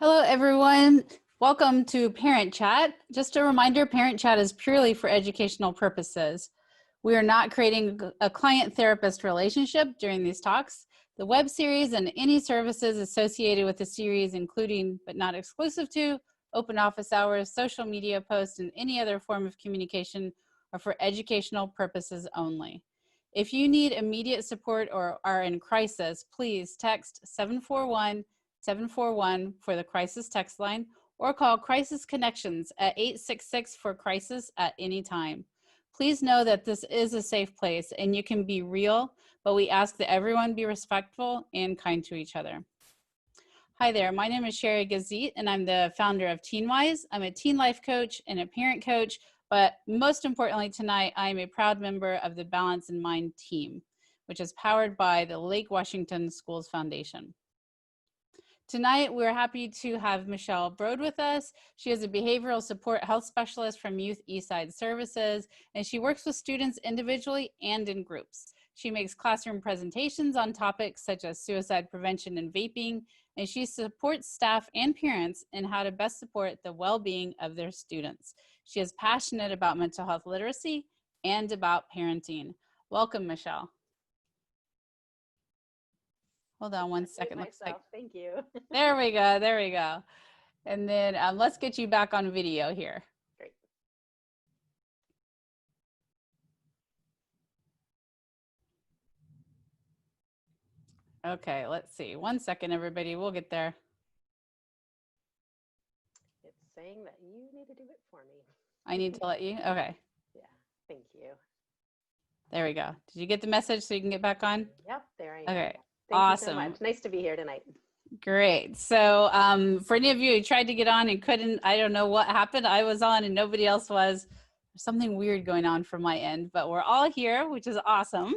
Hello, everyone. Welcome to Parent Chat. Just a reminder, Parent Chat is purely for educational purposes. We are not creating a client-therapist relationship during these talks. The web series and any services associated with the series, including but not exclusive to open office hours, social media posts, and any other form of communication, are for educational purposes only. If you need immediate support or are in crisis, please text 741 for the crisis text line, or call Crisis Connections at 866 for crisis at any time. Please know that this is a safe place and you can be real, but we ask that everyone be respectful and kind to each other. Hi there, my name is Sherry Gazit and I'm the founder of TeenWise. I'm a teen life coach and a parent coach, but most importantly tonight, I'm a proud member of the Balance in Mind team, which is powered by the Lake Washington Schools Foundation. Tonight, we're happy to have Michelle Brode with us. She is a behavioral support health specialist from Youth Eastside Services, and she works with students individually and in groups. She makes classroom presentations on topics such as suicide prevention and vaping, and she supports staff and parents in how to best support the well-being of their students. She is passionate about mental health literacy and about parenting. Welcome, Michelle. Hold on one second. Looks like, thank you. There we go. There we go. And then let's get you back on video here. Great. Okay, let's see. 1 second, everybody. We'll get there. It's saying that you need to do it for me. I need to let you? Okay. Yeah, thank you. There we go. Did you get the message so you can get back on? Yep, there I am. Okay. Thank Awesome. you so much. Nice to be here tonight. Great. So for any of you who tried to get on and couldn't, I don't know what happened. I was on and nobody else was. There's something weird going on from my end, but we're all here, which is awesome.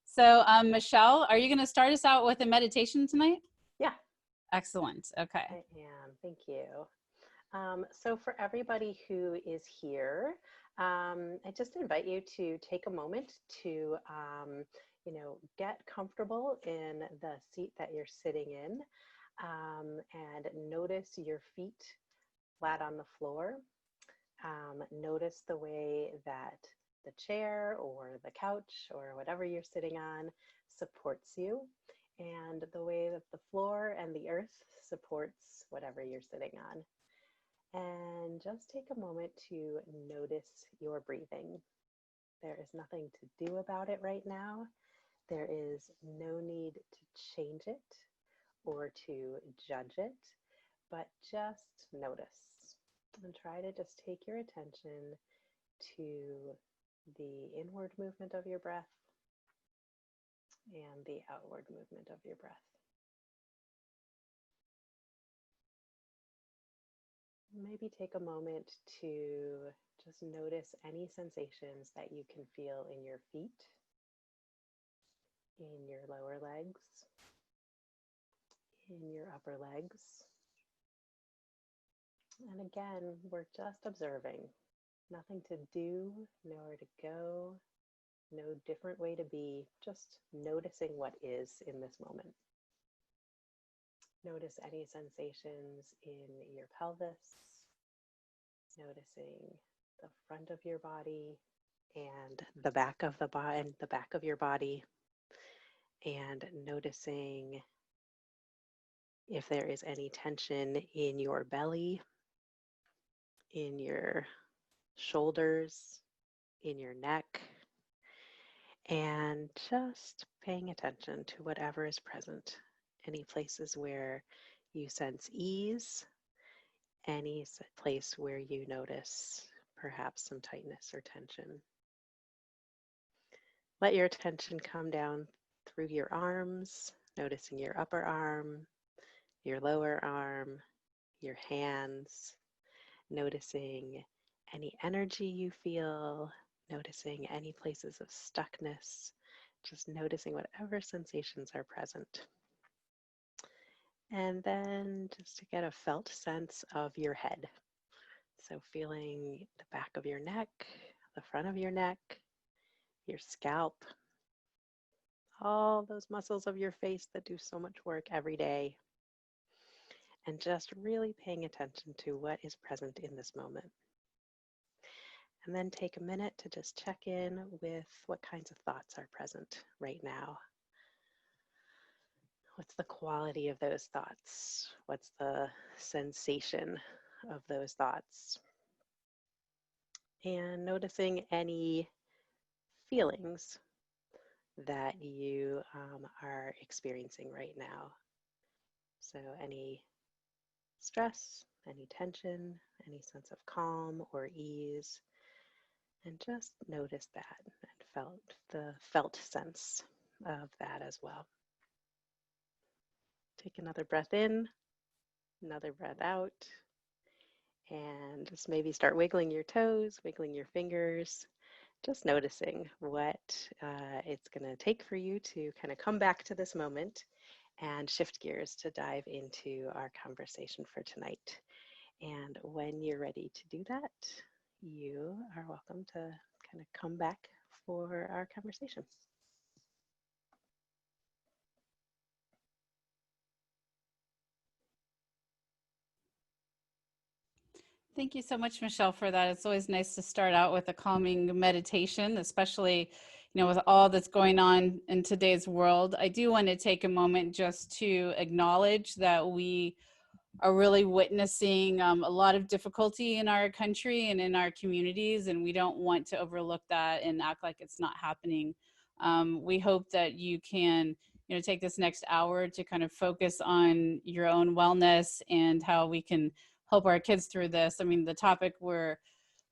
So Michelle, are you going to start us out with a meditation tonight? Yeah. Excellent. Okay. I am. Thank you. So for everybody who is here, I just invite you to take a moment to, get comfortable in the seat that you're sitting in, and notice your feet flat on the floor. Notice the way that the chair or the couch or whatever you're sitting on supports you, and the way that the floor and the earth supports whatever you're sitting on. And just take a moment to notice your breathing. There is nothing to do about it right now. There is no need to change it or to judge it, but just notice and try to just take your attention to the inward movement of your breath and the outward movement of your breath. Maybe take a moment to just notice any sensations that you can feel in your feet, in your lower legs, in your upper legs. And again, we're just observing. Nothing to do, nowhere to go, no different way to be, just noticing what is in this moment. Notice any sensations in your pelvis, noticing the front of your body and the back of your body, and noticing if there is any tension in your belly, in your shoulders, in your neck, and just paying attention to whatever is present. Any places where you sense ease, any place where you notice perhaps some tightness or tension. Let your attention come down through your arms, noticing your upper arm, your lower arm, your hands, noticing any energy you feel, noticing any places of stuckness, just noticing whatever sensations are present. And then just to get a felt sense of your head. So feeling the back of your neck, the front of your neck, your scalp, all those muscles of your face that do so much work every day. and just really paying attention to what is present in this moment. And then take a minute to just check in with what kinds of thoughts are present right now. What's the quality of those thoughts? What's the sensation of those thoughts? And noticing any feelings that you are experiencing right now. So any stress, any tension, any sense of calm or ease, and just notice that and the felt sense of that as well. Take another breath in, another breath out, and just maybe start wiggling your toes, wiggling your fingers, just noticing what it's going to take for you to kind of come back to this moment and shift gears to dive into our conversation for tonight. And when you're ready to do that, you are welcome to kind of come back for our conversation. Thank you so much, Michelle, for that. It's always nice to start out with a calming meditation, especially, with all that's going on in today's world. I do want to take a moment just to acknowledge that we are really witnessing a lot of difficulty in our country and in our communities, and we don't want to overlook that and act like it's not happening. We hope that you can, take this next hour to kind of focus on your own wellness and how we can help our kids through this. I mean, the topic we're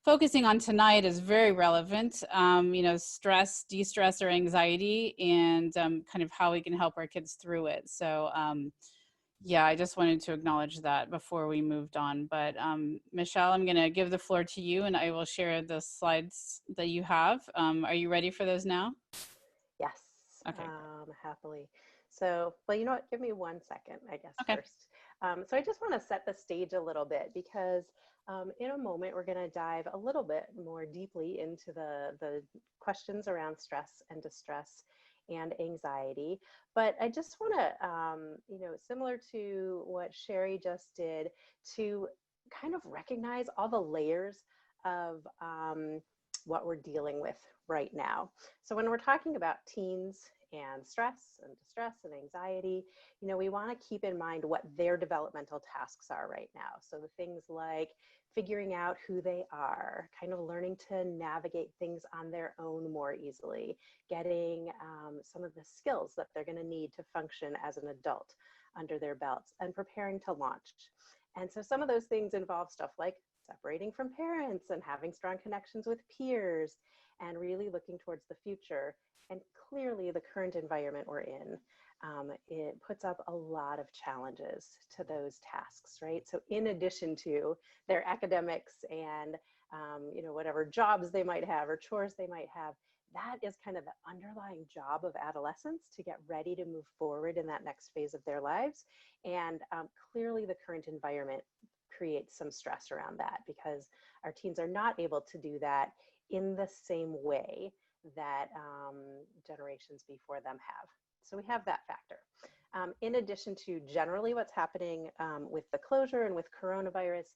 focusing on tonight is very relevant, stress, de-stress, or anxiety, and kind of how we can help our kids through it. So, yeah, I just wanted to acknowledge that before we moved on. But Michelle, I'm going to give the floor to you, and I will share the slides that you have. Are you ready for those now? Yes, Okay. happily. So, well, you know what? Give me 1 second, I guess, Okay. first. So I just want to set the stage a little bit because in a moment we're going to dive a little bit more deeply into the questions around stress and distress and anxiety. But I just want to, similar to what Sherry just did, to kind of recognize all the layers of what we're dealing with right now. So when we're talking about teens and stress and distress and anxiety, we want to keep in mind what their developmental tasks are right now. So the things like figuring out who they are, kind of learning to navigate things on their own more easily, getting some of the skills that they're going to need to function as an adult under their belts, and preparing to launch. And so some of those things involve stuff like separating from parents and having strong connections with peers and really looking towards the future. And clearly the current environment we're in, it puts up a lot of challenges to those tasks, right? So in addition to their academics and, whatever jobs they might have or chores they might have, that is kind of the underlying job of adolescents, to get ready to move forward in that next phase of their lives. And clearly the current environment creates some stress around that, because our teens are not able to do that in the same way that generations before them have. So we have that factor. In addition to generally what's happening with the closure and with coronavirus,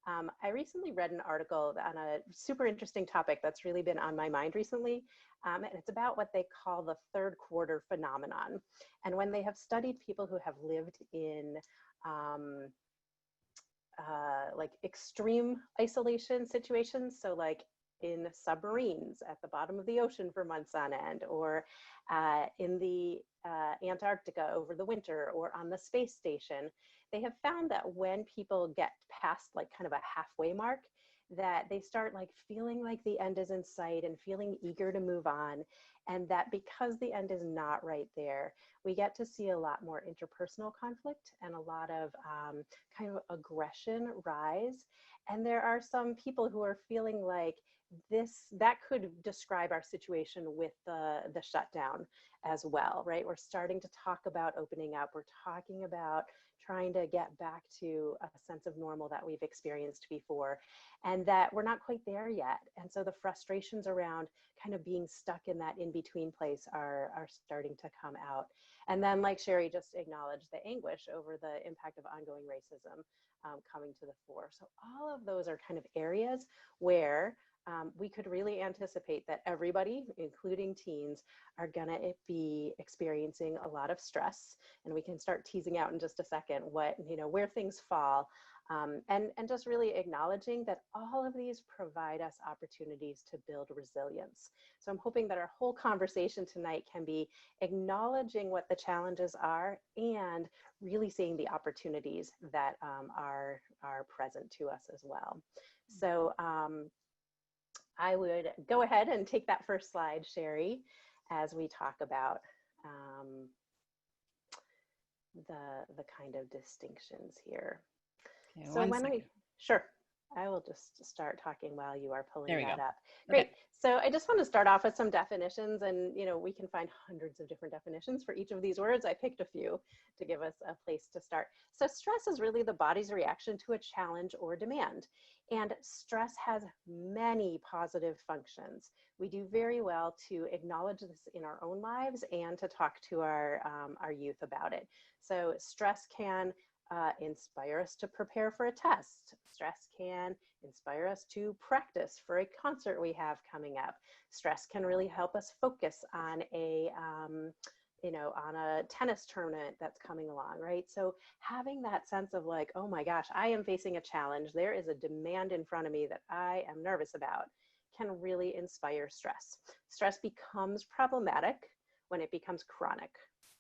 I recently read an article on a super interesting topic that's really been on my mind recently. And it's about what they call the third quarter phenomenon. And when they have studied people who have lived in like extreme isolation situations, so like in submarines at the bottom of the ocean for months on end, or in the Antarctica over the winter, or on the space station, they have found that when people get past like kind of a halfway mark, that they start like feeling like the end is in sight and feeling eager to move on. And that because the end is not right there, we get to see a lot more interpersonal conflict and a lot of kind of aggression rise. And there are some people who are feeling like that could describe our situation with the shutdown as well, right? We're starting to talk about opening up. We're talking about trying to get back to a sense of normal that we've experienced before, and that we're not quite there yet. And so the frustrations around kind of being stuck in that in-between place are starting to come out. And then, like Sherry just acknowledged, the anguish over the impact of ongoing racism coming to the fore. So all of those are kind of areas where we could really anticipate that everybody, including teens, are going to be experiencing a lot of stress. And we can start teasing out in just a second what, where things fall. And just really acknowledging that all of these provide us opportunities to build resilience. So I'm hoping that our whole conversation tonight can be acknowledging what the challenges are and really seeing the opportunities that are present to us as well. So I would go ahead and take that first slide, Sherry, as we talk about the kind of distinctions here. Okay, So sure, I will just start talking while you are pulling that up. Great. Okay. So I just want to start off with some definitions, and we can find hundreds of different definitions for each of these words. I picked a few to give us a place to start. So stress is really the body's reaction to a challenge or demand. And stress has many positive functions. We do very well to acknowledge this in our own lives and to talk to our youth about it. So stress can inspire us to prepare for a test. Stress can inspire us to practice for a concert we have coming up. Stress can really help us focus on on a tennis tournament that's coming along, right? So having that sense of like, oh my gosh, I am facing a challenge. There is a demand in front of me that I am nervous about, can really inspire stress. Stress becomes problematic when it becomes chronic.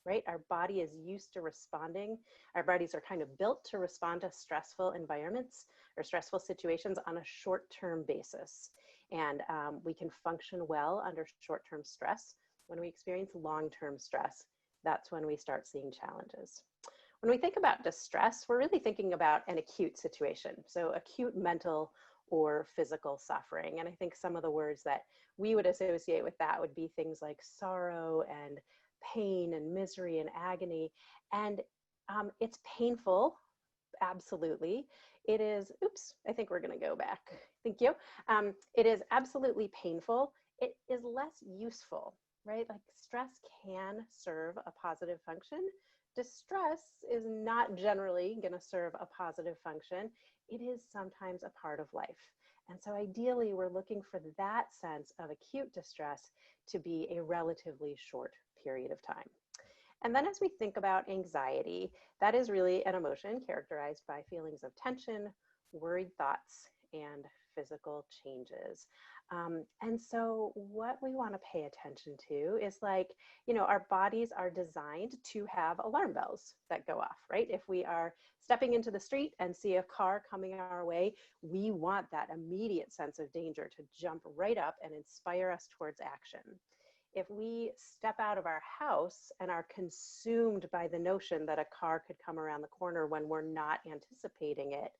Right? Our body is used to responding. Our bodies are kind of built to respond to stressful environments or stressful situations on a short-term basis. And we can function well under short-term stress. When we experience long-term stress, that's when we start seeing challenges. When we think about distress, we're really thinking about an acute situation. So acute mental or physical suffering. And I think some of the words that we would associate with that would be things like sorrow and pain and misery and agony. And it's painful, absolutely. It is, oops, I think we're going to go back. Thank you. It is absolutely painful. It is less useful, right? Like stress can serve a positive function. Distress is not generally going to serve a positive function. It is sometimes a part of life. And so ideally, we're looking for that sense of acute distress to be a relatively short period of time. And then as we think about anxiety, that is really an emotion characterized by feelings of tension, worried thoughts, and physical changes. And so what we want to pay attention to is our bodies are designed to have alarm bells that go off, right? If we are stepping into the street and see a car coming our way, we want that immediate sense of danger to jump right up and inspire us towards action. If we step out of our house and are consumed by the notion that a car could come around the corner when we're not anticipating it,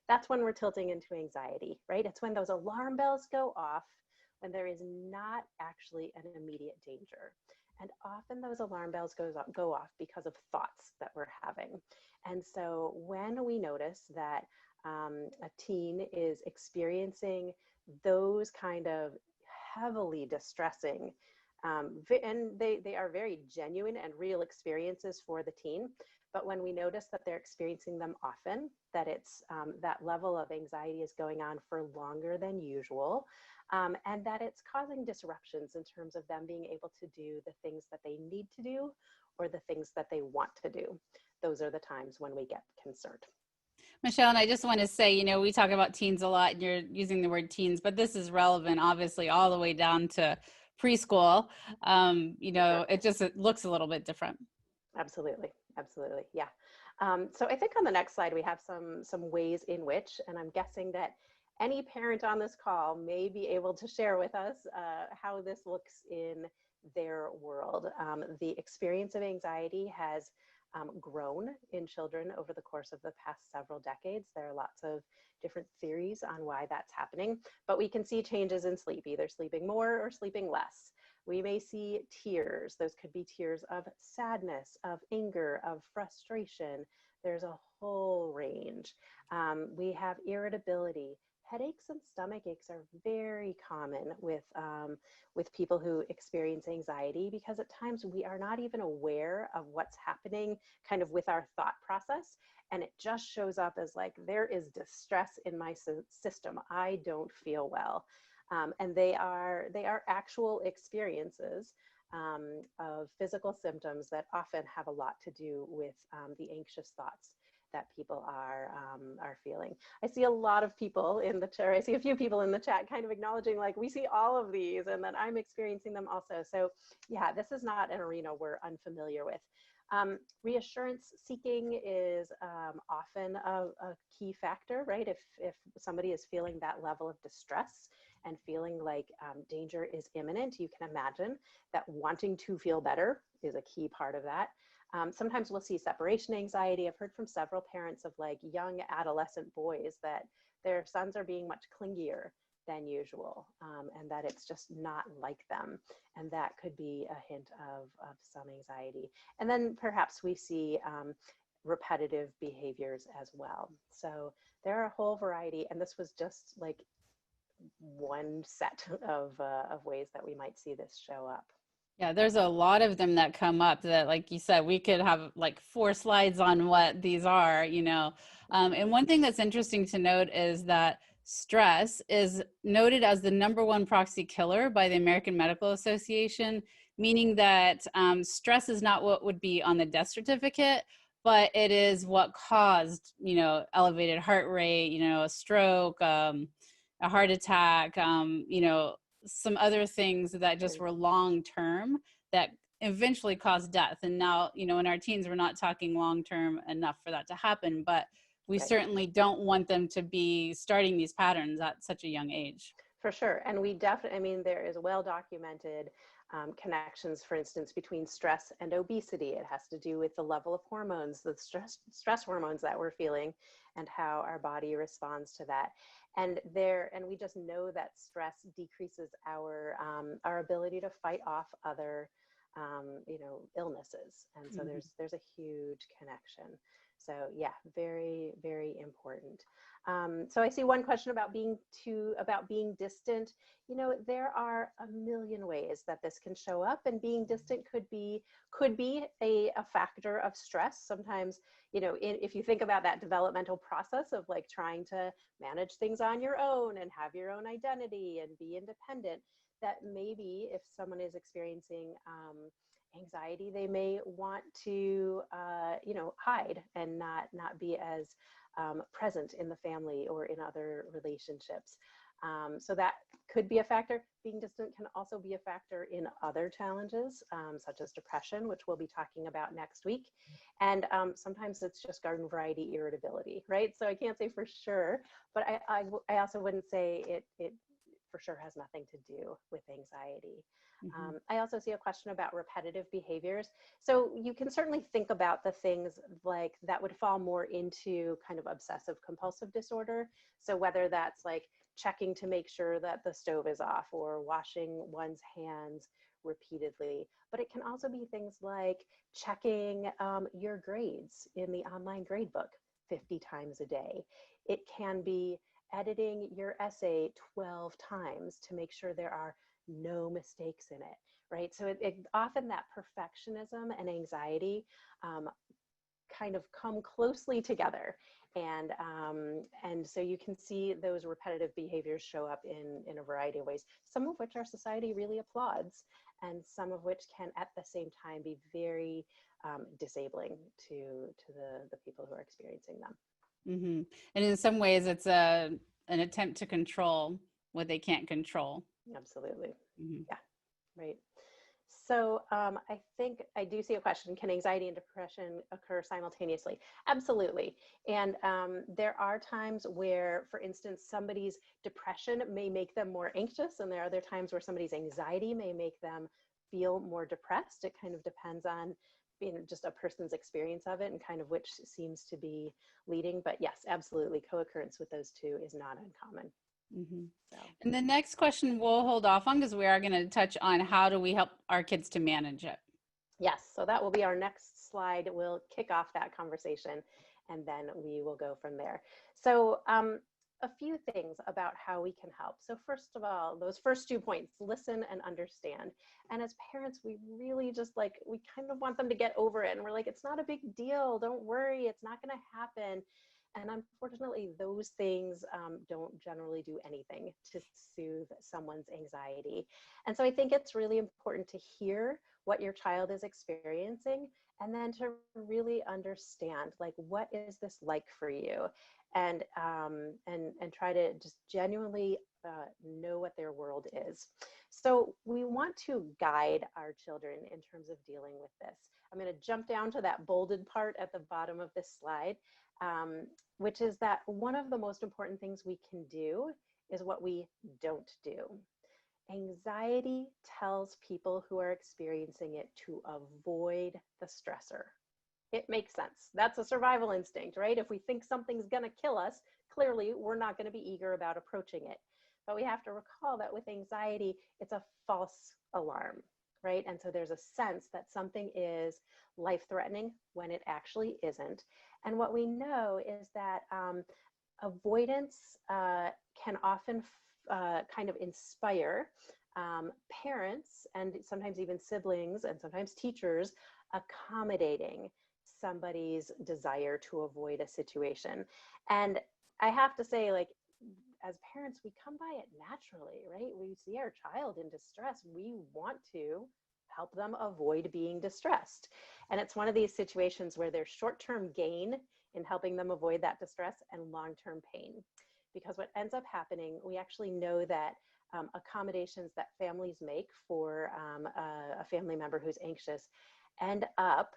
that's when we're tilting into anxiety, right? It's when those alarm bells go off, when there is not actually an immediate danger. And often those alarm bells go off because of thoughts that we're having. And so when we notice that a teen is experiencing those kind of heavily distressing and they are very genuine and real experiences for the teen. But when we notice that they're experiencing them often, that it's that level of anxiety is going on for longer than usual, and that it's causing disruptions in terms of them being able to do the things that they need to do or the things that they want to do, those are the times when we get concerned. Michelle, and I just want to say, we talk about teens a lot and you're using the word teens, but this is relevant, obviously, all the way down to preschool. Sure. It looks a little bit different. Absolutely. Absolutely. Yeah. So I think on the next slide, we have some ways in which, and I'm guessing that any parent on this call may be able to share with us how this looks in their world. The experience of anxiety has grown in children over the course of the past several decades. There are lots of different theories on why that's happening, but we can see changes in sleep, either sleeping more or sleeping less. We may see tears. Those could be tears of sadness, of anger, of frustration. There's a whole range. We have irritability, headaches and stomach aches are very common with people who experience anxiety, because at times we are not even aware of what's happening kind of with our thought process. And it just shows up as like, there is distress in my system. I don't feel well. And they are actual experiences of physical symptoms that often have a lot to do with the anxious thoughts that people are feeling. I see a lot of people in the chat. I see a few people in the chat kind of acknowledging, like, we see all of these and that I'm experiencing them also. So yeah, this is not an arena we're unfamiliar with. Reassurance seeking is often a key factor, right? If somebody is feeling that level of distress and feeling like danger is imminent, you can imagine that wanting to feel better is a key part of that. Sometimes we'll see separation anxiety. I've heard from several parents of like young adolescent boys that their sons are being much clingier than usual, and that it's just not like them. And that could be a hint of some anxiety. And then perhaps we see repetitive behaviors as well. So there are a whole variety, and this was just like one set of ways that we might see this show up. Yeah, there's a lot of them that come up that, like you said, we could have like 4 slides on what these are, you know. And one thing that's interesting to note is that stress is noted as the #1 proxy killer by the American Medical Association, meaning that stress is not what would be on the death certificate, but it is what caused, you know, elevated heart rate, you know, a stroke, a heart attack, you know, some other things that just were long term that eventually caused death. And now, you know, in our teens, we're not talking long term enough for that to happen, but we Right. certainly don't want them to be starting these patterns at such a young age. For sure. And we definitely, I mean, there is well documented connections, for instance, between stress and obesity. It has to do with the level of hormones, the stress hormones that we're feeling, and how our body responds to that. And we just know that stress decreases our ability to fight off other, you know, illnesses. And so there's a huge connection. So yeah, very, very important. So I see one question about being distant. You know, there are a million ways that this can show up, and being distant could be a factor of stress. Sometimes, you know, if you think about that developmental process of like trying to manage things on your own and have your own identity and be independent, that maybe if someone is experiencing anxiety, they may want to, you know, hide and not be as present in the family or in other relationships. So that could be a factor. Being distant can also be a factor in other challenges, such as depression, which we'll be talking about next week. And sometimes it's just garden variety irritability, right? So I can't say for sure, but I also wouldn't say it for sure has nothing to do with anxiety. I also see a question about repetitive behaviors. So you can certainly think about the things like that would fall more into kind of obsessive compulsive disorder. So whether that's like checking to make sure that the stove is off or washing one's hands repeatedly, but it can also be things like checking your grades in the online grade book 50 times a day. It can be editing your essay 12 times to make sure there are no mistakes in it, right? So it often that perfectionism and anxiety kind of come closely together. And so you can see those repetitive behaviors show up in a variety of ways, some of which our society really applauds, and some of which can at the same time be very disabling to the people who are experiencing them. And in some ways, it's an attempt to control what they can't control. Absolutely. Yeah, right. So I think I do see a question. Can anxiety and depression occur simultaneously? Absolutely. And there are times where, for instance, somebody's depression may make them more anxious, and there are other times where somebody's anxiety may make them feel more depressed. It kind of depends on, you know, just a person's experience of it and kind of which seems to be leading. But yes, absolutely, co-occurrence with those two is not uncommon. So. And the next question we'll hold off on because we are going to touch on how do we help our kids to manage it. Yes, so that will be our next slide. We'll kick off that conversation and then we will go from there. So a few things about how we can help. So first of all, those first 2 points, listen and understand. And as parents, we really just like, we kind of want them to get over it. And we're like, it's not a big deal. Don't worry. It's not going to happen. And unfortunately, those things don't generally do anything to soothe someone's anxiety. And so I think it's really important to hear what your child is experiencing, and then to really understand, like, what is this like for you? And try to just genuinely know what their world is. So we want to guide our children in terms of dealing with this. I'm going to jump down to that bolded part at the bottom of this slide, which is that one of the most important things we can do is what we don't do. Anxiety tells people who are experiencing it to avoid the stressor. It makes sense. That's a survival instinct, right? If we think something's going to kill us, clearly we're not going to be eager about approaching it. But we have to recall that with anxiety, it's a false alarm, right? And so there's a sense that something is life-threatening when it actually isn't. And what we know is that avoidance can often kind of inspire parents, and sometimes even siblings, and sometimes teachers, accommodating somebody's desire to avoid a situation. And I have to say, like, as parents, we come by it naturally, right? We see our child in distress. We want to help them avoid being distressed. And it's one of these situations where there's short-term gain in helping them avoid that distress and long-term pain. Because what ends up happening, we actually know that accommodations that families make for a family member who's anxious end up,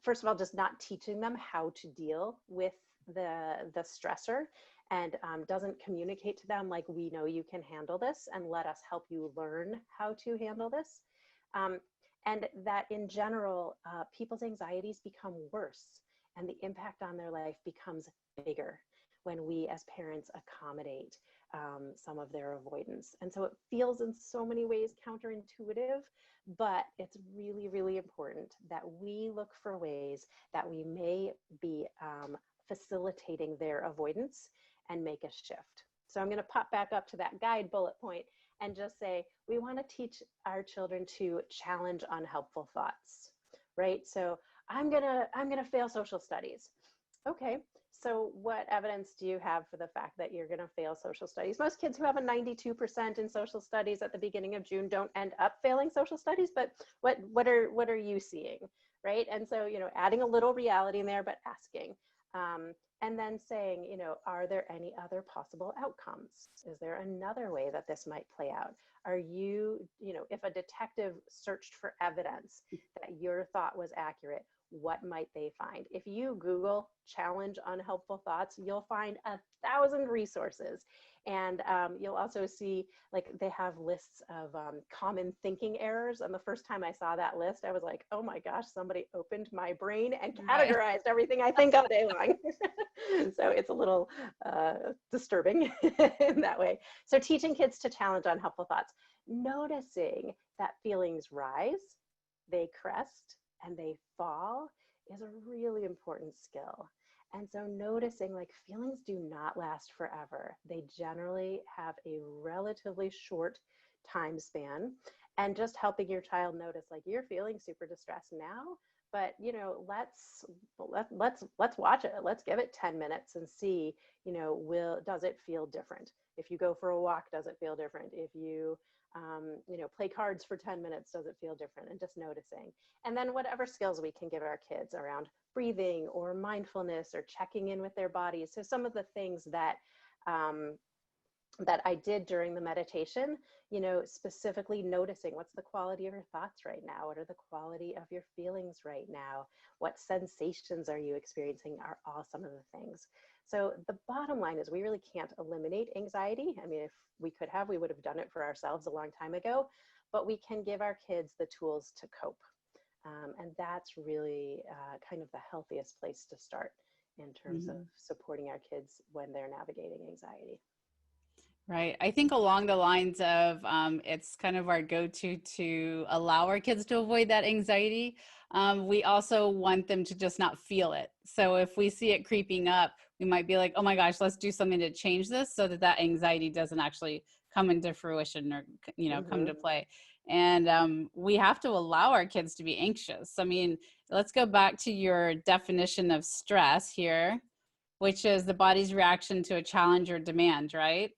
first of all, just not teaching them how to deal with the stressor, and doesn't communicate to them like, we know you can handle this, and let us help you learn how to handle this. And that in general, people's anxieties become worse, and the impact on their life becomes bigger when we as parents accommodate some of their avoidance. And so it feels in so many ways counterintuitive, but it's really, really important that we look for ways that we may be facilitating their avoidance and make a shift. So I'm going to pop back up to that guide bullet point and just say, we want to teach our children to challenge unhelpful thoughts, right? So I'm going to fail social studies. Okay. So what evidence do you have for the fact that you're going to fail social studies? Most kids who have a 92% in social studies at the beginning of June don't end up failing social studies, but what are you seeing, right? And so, adding a little reality in there, but asking, and then saying, are there any other possible outcomes? Is there another way that this might play out? Are you, if a detective searched for evidence that your thought was accurate, what might they find? If you Google challenge unhelpful thoughts, you'll find 1,000 resources. And you'll also see, like, they have lists of common thinking errors. And the first time I saw that list, I was like, oh my gosh, somebody opened my brain and categorized everything I think all day long. So it's a little disturbing in that way. So teaching kids to challenge unhelpful thoughts, noticing that feelings rise, they crest, and they fall is a really important skill. And so noticing, like, feelings do not last forever. They generally have a relatively short time span, and just helping your child notice, like, you're feeling super distressed now, but let's watch it. Let's give it 10 minutes and see, does it feel different? If you go for a walk, does it feel different? If you play cards for 10 minutes, does it feel different? And just noticing. And then whatever skills we can give our kids around breathing or mindfulness or checking in with their bodies. So some of the things that I did during the meditation, specifically noticing, what's the quality of your thoughts right now? What are the quality of your feelings right now? What sensations are you experiencing? Are all some of the things. So the bottom line is, we really can't eliminate anxiety. I mean, if we could have, we would have done it for ourselves a long time ago, but we can give our kids the tools to cope. And that's really kind of the healthiest place to start in terms of supporting our kids when they're navigating anxiety. Right. I think along the lines of it's kind of our go-to to allow our kids to avoid that anxiety. We also want them to just not feel it. So if we see it creeping up, we might be like, oh my gosh, let's do something to change this so that that anxiety doesn't actually come into fruition or, come Hmm. to play. And we have to allow our kids to be anxious. I mean, let's go back to your definition of stress here, which is the body's reaction to a challenge or demand, right?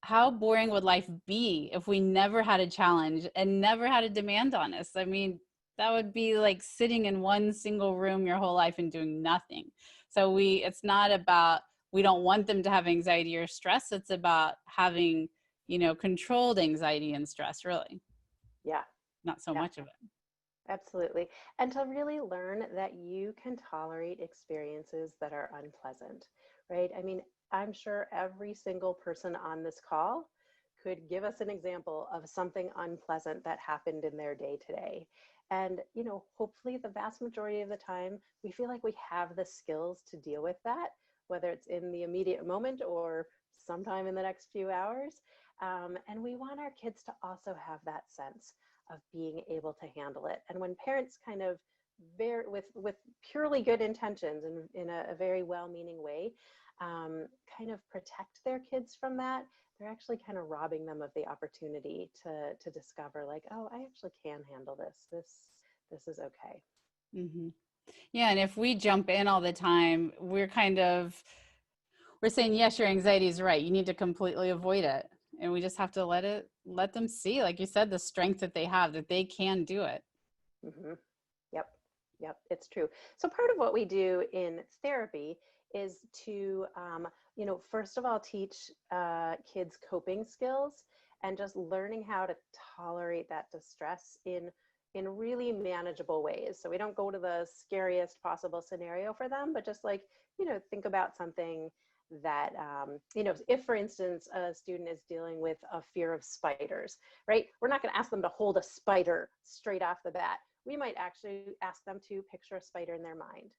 How boring would life be if we never had a challenge and never had a demand on us? I mean, that would be like sitting in one single room your whole life and doing nothing. So it's not about, we don't want them to have anxiety or stress. It's about having, controlled anxiety and stress, really, Yeah. not so Yeah. much of it. Absolutely. And to really learn that you can tolerate experiences that are unpleasant, right? I mean, I'm sure every single person on this call could give us an example of something unpleasant that happened in their day today. And, hopefully the vast majority of the time, we feel like we have the skills to deal with that, whether it's in the immediate moment or sometime in the next few hours. And we want our kids to also have that sense of being able to handle it. And when parents kind of with purely good intentions and in a very well-meaning way, kind of protect their kids from that, they're actually kind of robbing them of the opportunity to discover like, oh, I actually can handle this. This is okay. Hmm. Yeah, and if we jump in all the time, we're saying, yes, your anxiety is right. You need to completely avoid it. And we just have to let them see, like you said, the strength that they have, that they can do it. Hmm. Yep. Yep. It's true. So part of what we do in therapy is to, first of all, teach kids coping skills and just learning how to tolerate that distress in really manageable ways. So we don't go to the scariest possible scenario for them, but just like, think about something that, if for instance, a student is dealing with a fear of spiders, right? We're not going to ask them to hold a spider straight off the bat. We might actually ask them to picture a spider in their mind,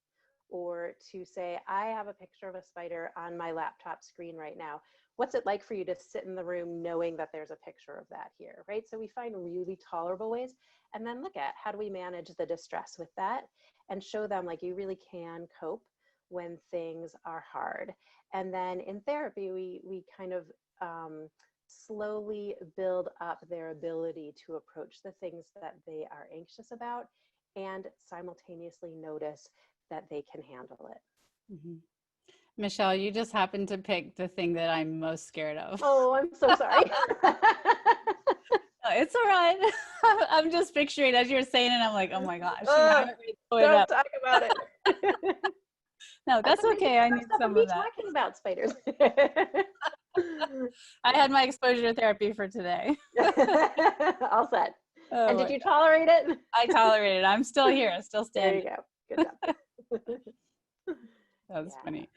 or to say, I have a picture of a spider on my laptop screen right now. What's it like for you to sit in the room knowing that there's a picture of that here, right? So we find really tolerable ways and then look at how do we manage the distress with that and show them like you really can cope when things are hard. And then in therapy, we kind of slowly build up their ability to approach the things that they are anxious about and simultaneously notice that they can handle it. Hmm. Michelle, you just happened to pick the thing that I'm most scared of. Oh, I'm so sorry. It's all right. I'm just picturing as you're saying it, I'm like, oh my gosh, I Oh, haven't read it don't up. talk about it. No, I that's said maybe okay. I it's need messed up with some me of that. talking about spiders. I had my exposure therapy for today. All set. Oh And did my you God. tolerate it? I tolerated it. I'm still here, still There you standing. go. Good job. That's Yeah. funny.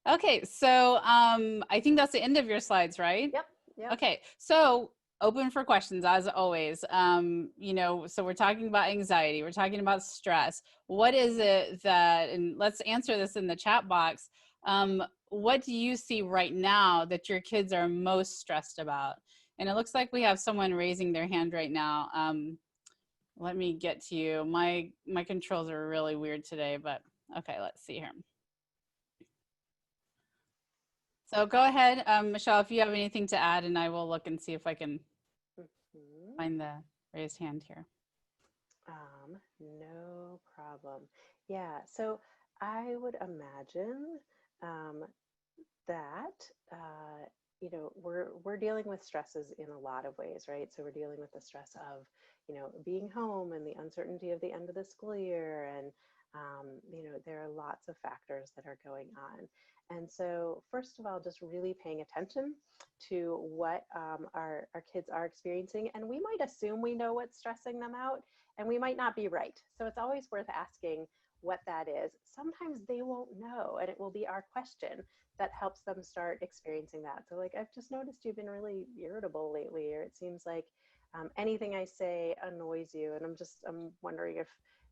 Okay, so I think that's the end of your slides, right? Yep. Yep. Okay, so open for questions as always. So we're talking about anxiety, we're talking about stress. What is it that, and let's answer this in the chat box. What do you see right now that your kids are most stressed about? And it looks like we have someone raising their hand right now. Let me get to you. My controls are really weird today, but okay, let's see here. So go ahead, Michelle, if you have anything to add, and I will look and see if I can Mhm. find the raised hand here. No problem. Yeah, so I would imagine um, that we're dealing with stresses in a lot of ways, right? So we're dealing with the stress of being home and the uncertainty of the end of the school year, and there are lots of factors that are going on. And so first of all, just really paying attention to what our kids are experiencing, and we might assume we know what's stressing them out, and we might not be right. So it's always worth asking what that is. Sometimes they won't know, and it will be our question that helps them start experiencing that. So like, I've just noticed you've been really irritable lately, or it seems like anything I say annoys you, and I'm wondering if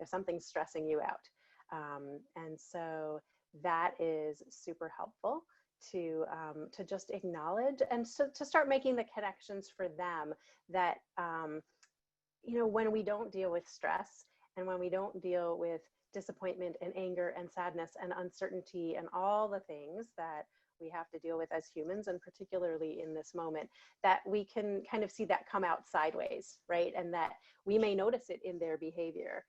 something's stressing you out. And so that is super helpful to just acknowledge and so to start making the connections for them that, when we don't deal with stress and when we don't deal with disappointment and anger and sadness and uncertainty and all the things that we have to deal with as humans, and particularly in this moment, that we can kind of see that come out sideways, right? And that we may notice it in their behavior.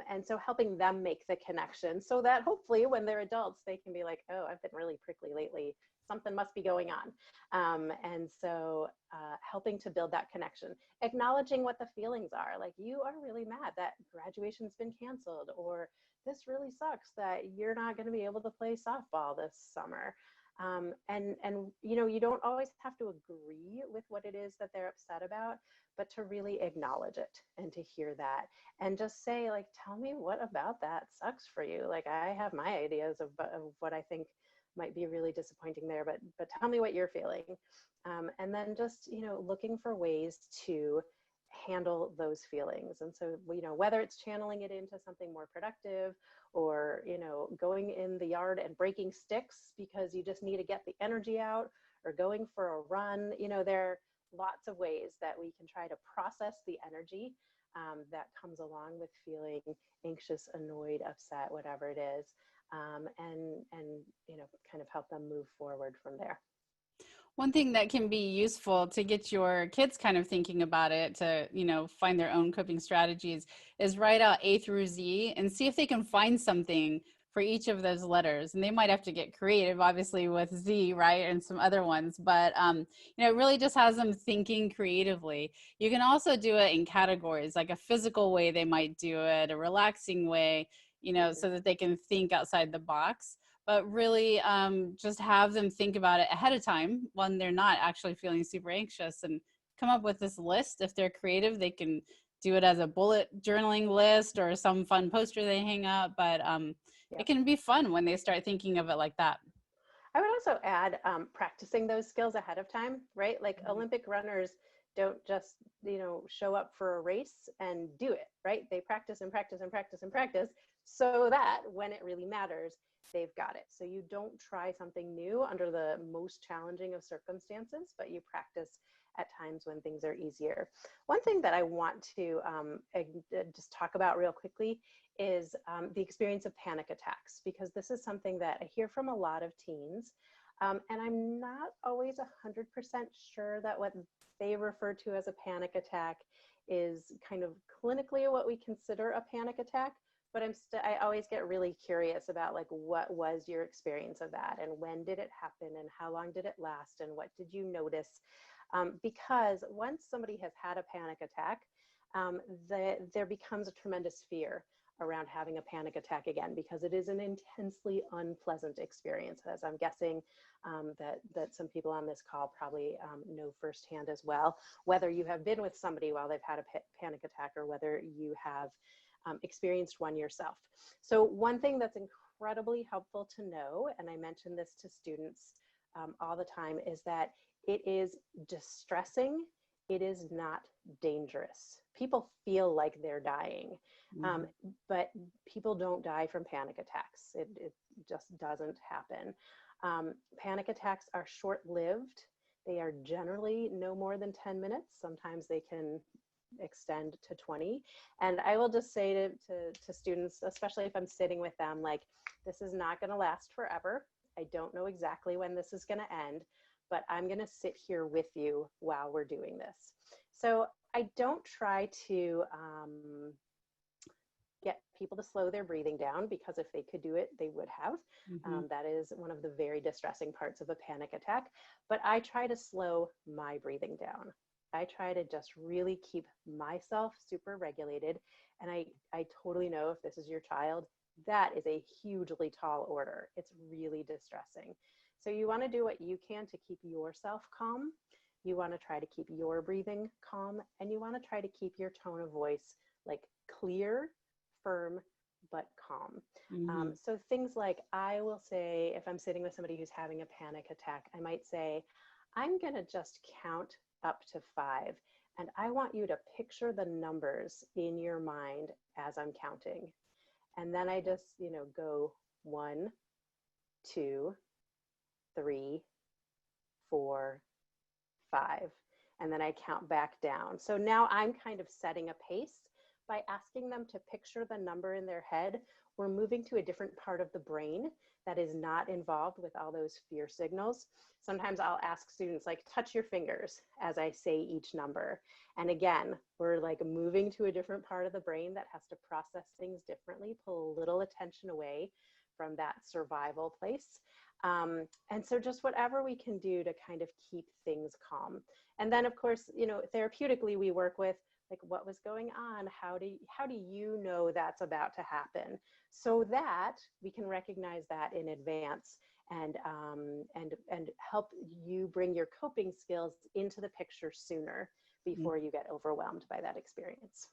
And so helping them make the connection so that hopefully when they're adults, they can be like, oh, I've been really prickly lately. Something must be going on. And so helping to build that connection, acknowledging what the feelings are. Like, you are really mad that graduation's been canceled, or this really sucks that you're not going to be able to play softball this summer. And you don't always have to agree with what it is that they're upset about, but to really acknowledge it and to hear that and just say, like, tell me what about that sucks for you. Like, I have my ideas of what I think might be really disappointing there, but tell me what you're feeling. And then just, looking for ways to handle those feelings. And so, whether it's channeling it into something more productive, or, going in the yard and breaking sticks because you just need to get the energy out, or going for a run, there are lots of ways that we can try to process the energy that comes along with feeling anxious, annoyed, upset, whatever it is, and kind of help them move forward from there. One thing that can be useful to get your kids kind of thinking about it, to, find their own coping strategies, is write out A through Z and see if they can find something for each of those letters. And they might have to get creative, obviously, with Z, right? And some other ones, but, it really just has them thinking creatively. You can also do it in categories, like a physical way they might do it, a relaxing way, so that they can think outside the box. But really just have them think about it ahead of time when they're not actually feeling super anxious, and come up with this list. If they're creative, they can do it as a bullet journaling list or some fun poster they hang up. But Yep. it can be fun when they start thinking of it like that. I would also add practicing those skills ahead of time, right? Like, Olympic runners don't just, show up for a race and do it, right? They practice and practice and practice and practice so that when it really matters, they've got it. So you don't try something new under the most challenging of circumstances, but you practice at times when things are easier. One thing that I want to just talk about real quickly is the experience of panic attacks, because this is something that I hear from a lot of teens. And I'm not always 100% sure that what they refer to as a panic attack is kind of clinically what we consider a panic attack. But I always get really curious about, like, what was your experience of that, and when did it happen, and how long did it last, and what did you notice? Because once somebody has had a panic attack, there becomes a tremendous fear around having a panic attack again, because it is an intensely unpleasant experience, as I'm guessing that some people on this call probably know firsthand as well, whether you have been with somebody while they've had a panic attack, or whether you have experienced one yourself. So one thing that's incredibly helpful to know, and I mention this to students all the time, is that it is distressing. It is not dangerous. People feel like they're dying, but people don't die from panic attacks. It just doesn't happen. Panic attacks are short-lived. They are generally no more than 10 minutes. Sometimes they can extend to 20. And I will just say to students, especially if I'm sitting with them, like, this is not going to last forever. I don't know exactly when this is going to end, but I'm going to sit here with you while we're doing this. So I don't try to get people to slow their breathing down, because if they could do it, they would have. That is one of the very distressing parts of a panic attack. But I try to slow my breathing down. I try to just really keep myself super regulated. And I totally know, if this is your child, that is a hugely tall order. It's really distressing. So you want to do what you can to keep yourself calm. You want to try to keep your breathing calm, and you want to try to keep your tone of voice like clear, firm, but calm. So things like, I will say, if I'm sitting with somebody who's having a panic attack, I might say, I'm going to just count up to 5. And I want you to picture the numbers in your mind as I'm counting. And then I just, go 1, 2, 3, 4, 5. And then I count back down. So now I'm kind of setting a pace by asking them to picture the number in their head. We're moving to a different part of the brain that is not involved with all those fear signals. Sometimes I'll ask students, like, touch your fingers as I say each number. And again, we're like moving to a different part of the brain that has to process things differently, pull a little attention away from that survival place. And so just whatever we can do to kind of keep things calm. And then of course, you know, therapeutically we work with, like, what was going on? How do you know that's about to happen? So that we can recognize that in advance and help you bring your coping skills into the picture sooner before you get overwhelmed by that experience.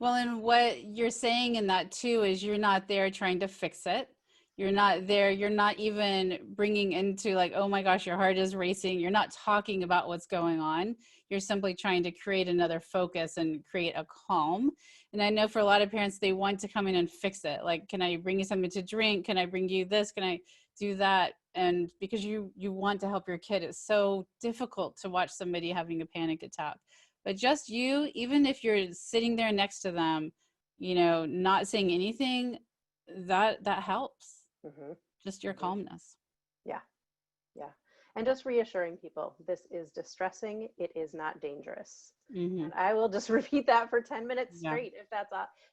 Well, and what you're saying in that too is you're not there trying to fix it. You're not there. You're not even bringing into like, oh my gosh, your heart is racing. You're not talking about what's going on. You're simply trying to create another focus and create a calm. And I know for a lot of parents, they want to come in and fix it. Like, can I bring you something to drink? Can I bring you this? Can I do that? And because you want to help your kid, it's so difficult to watch somebody having a panic attack. But just you, even if you're sitting there next to them, you know, not saying anything, that helps. Mm-hmm. Just your calmness. Yeah. Yeah. And just reassuring people, this is distressing. It is not dangerous. Mm-hmm. And I will just repeat that for 10 minutes Yeah. straight if that's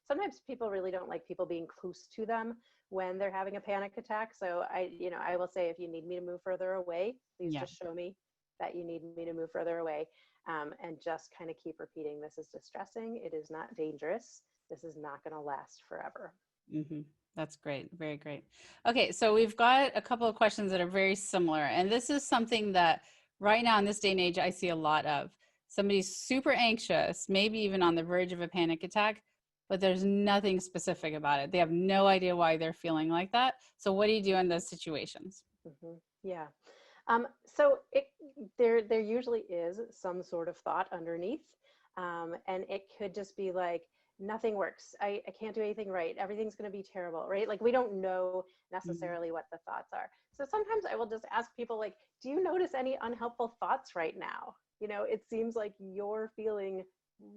sometimes people really don't like people being close to them when they're having a panic attack. So I will say, if you need me to move further away, please just show me that you need me to move further away. And just kind of keep repeating, this is distressing. It is not dangerous. This is not going to last forever. Mm-hmm. That's great. Very great. Okay, so we've got a couple of questions that are very similar. And this is something that right now in this day and age, I see a lot of. Somebody's super anxious, maybe even on the verge of a panic attack, but there's nothing specific about it. They have no idea why they're feeling like that. So what do you do in those situations? Mm-hmm. Yeah. So there usually is some sort of thought underneath. And it could just be like, nothing works. I can't do anything right. Everything's going to be terrible, right? Like, we don't know necessarily what the thoughts are. So sometimes I will just ask people, like, do you notice any unhelpful thoughts right now? You know, it seems like you're feeling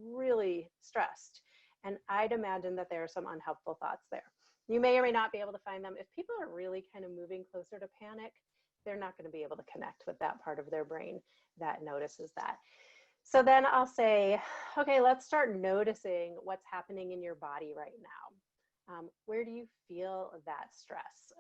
really stressed. And I'd imagine that there are some unhelpful thoughts there. You may or may not be able to find them. If people are really kind of moving closer to panic, they're not going to be able to connect with that part of their brain that notices that. So then I'll say, okay, let's start noticing what's happening in your body right now. Where do you feel that stress?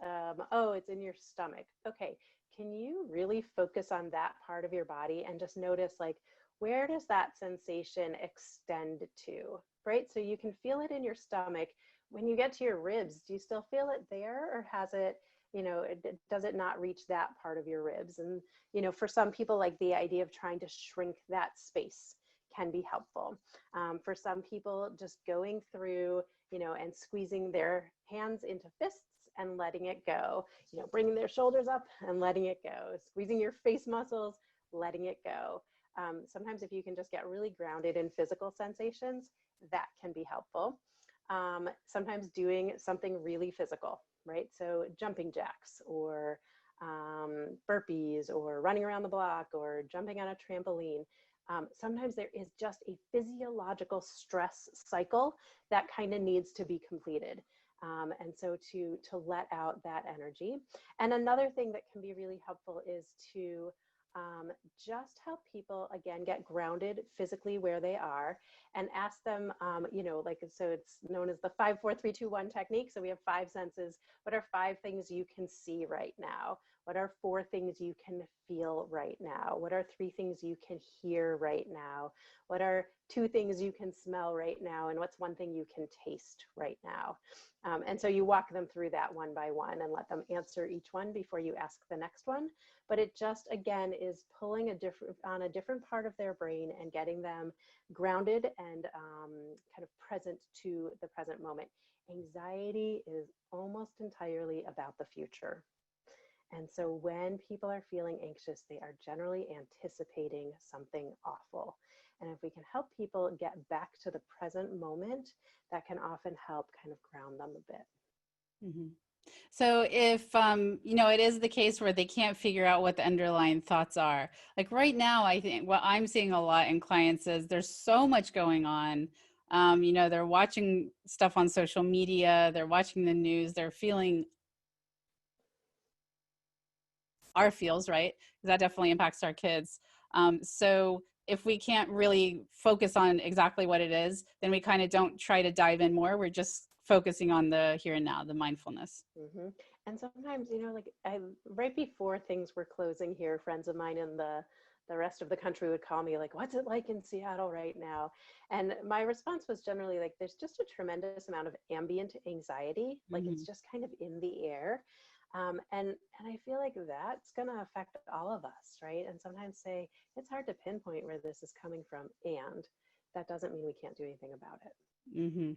Oh, it's in your stomach. Okay, can you really focus on that part of your body and just notice, like, where does that sensation extend to, right? So you can feel it in your stomach. When you get to your ribs, do you still feel it there, or has it, does it not reach that part of your ribs? And, for some people, like, the idea of trying to shrink that space can be helpful. For some people, just going through, and squeezing their hands into fists and letting it go, bringing their shoulders up and letting it go, squeezing your face muscles, letting it go. Sometimes if you can just get really grounded in physical sensations, that can be helpful. Sometimes doing something really physical, right? So jumping jacks, or burpees, or running around the block, or jumping on a trampoline. Sometimes there is just a physiological stress cycle that kind of needs to be completed. And so to let out that energy. And another thing that can be really helpful is to just help people, again, get grounded physically where they are, and ask them, so it's known as the 5, 4, 3, 2, 1 technique. So we have 5 senses. What are 5 things you can see right now? What are 4 things you can feel right now? What are 3 things you can hear right now? What are 2 things you can smell right now? And what's 1 thing you can taste right now? And so you walk them through that one by one and let them answer each one before you ask the next one. But it just, again, is pulling on a different part of their brain and getting them grounded and kind of present to the present moment. Anxiety is almost entirely about the future. And so when people are feeling anxious, they are generally anticipating something awful. And if we can help people get back to the present moment, that can often help kind of ground them a bit. Mm-hmm. So if it is the case where they can't figure out what the underlying thoughts are. Like right now, I think what I'm seeing a lot in clients is there's so much going on. They're watching stuff on social media, they're watching the news, they're feeling our feels, right? That definitely impacts our kids. So if we can't really focus on exactly what it is, then we kind of don't try to dive in more. We're just focusing on the here and now, the mindfulness. Hmm. And sometimes, like right before things were closing here, friends of mine in the rest of the country would call me like, "What's it like in Seattle right now?" And my response was generally like, "There's just a tremendous amount of ambient anxiety, like it's Mhm. just kind of in the air." And I feel like that's going to affect all of us, right? And sometimes say it's hard to pinpoint where this is coming from, and that doesn't mean we can't do anything about it. Mhm.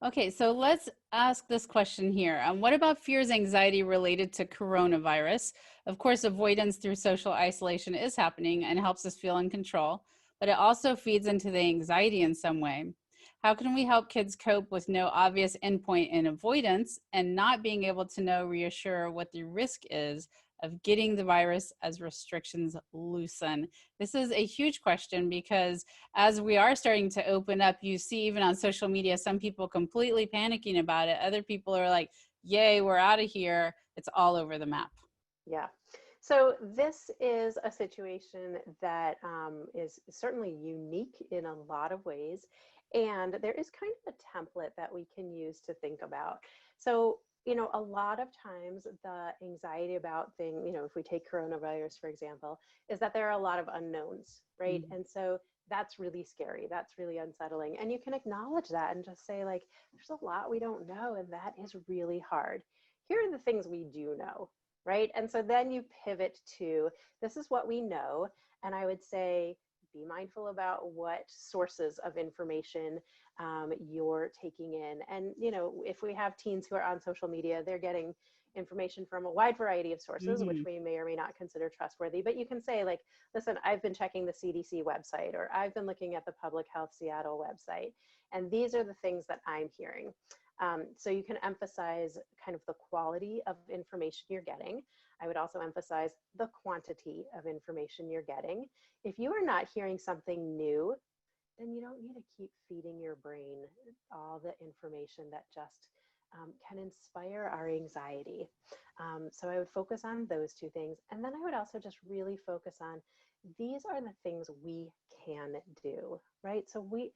Okay, so let's ask this question here. What about fears, anxiety related to coronavirus? Of course, avoidance through social isolation is happening and helps us feel in control, but it also feeds into the anxiety in some way. How can we help kids cope with no obvious endpoint in avoidance and not being able to know, reassure what the risk is of getting the virus as restrictions loosen? This is a huge question because as we are starting to open up, you see even on social media, some people completely panicking about it. Other people are like, yay, we're out of here. It's all over the map. Yeah. So this is a situation that is certainly unique in a lot of ways. And there is kind of a template that we can use to think about. So, a lot of times the anxiety about if we take coronavirus, for example, is that there are a lot of unknowns, right? Mhm. And so that's really scary. That's really unsettling. And you can acknowledge that and just say, like, there's a lot we don't know, and that is really hard. Here are the things we do know, right? And so then you pivot to this is what we know. And I would say, be mindful about what sources of information you're taking in. And, if we have teens who are on social media, they're getting information from a wide variety of sources, which Mhm. we may or may not consider trustworthy. But you can say, like, listen, I've been checking the CDC website, or I've been looking at the Public Health Seattle website, and these are the things that I'm hearing. So you can emphasize kind of the quality of information you're getting. I would also emphasize the quantity of information you're getting. If you are not hearing something new, then you don't need to keep feeding your brain all the information that just can inspire our anxiety. So I would focus on those two things. And then I would also just really focus on these are the things we can do, right? So we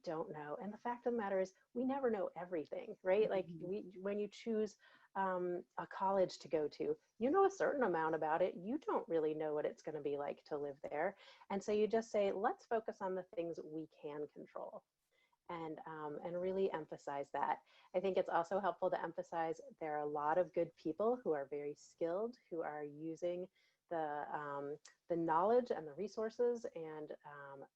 don't know. And the fact of the matter is we never know everything, right? Like Mhm. when you choose a college to go to, you know a certain amount about it. You don't really know what it's going to be like to live there. And so you just say, let's focus on the things we can control, and really emphasize that. I think it's also helpful to emphasize there are a lot of good people who are very skilled, who are using the knowledge and the resources and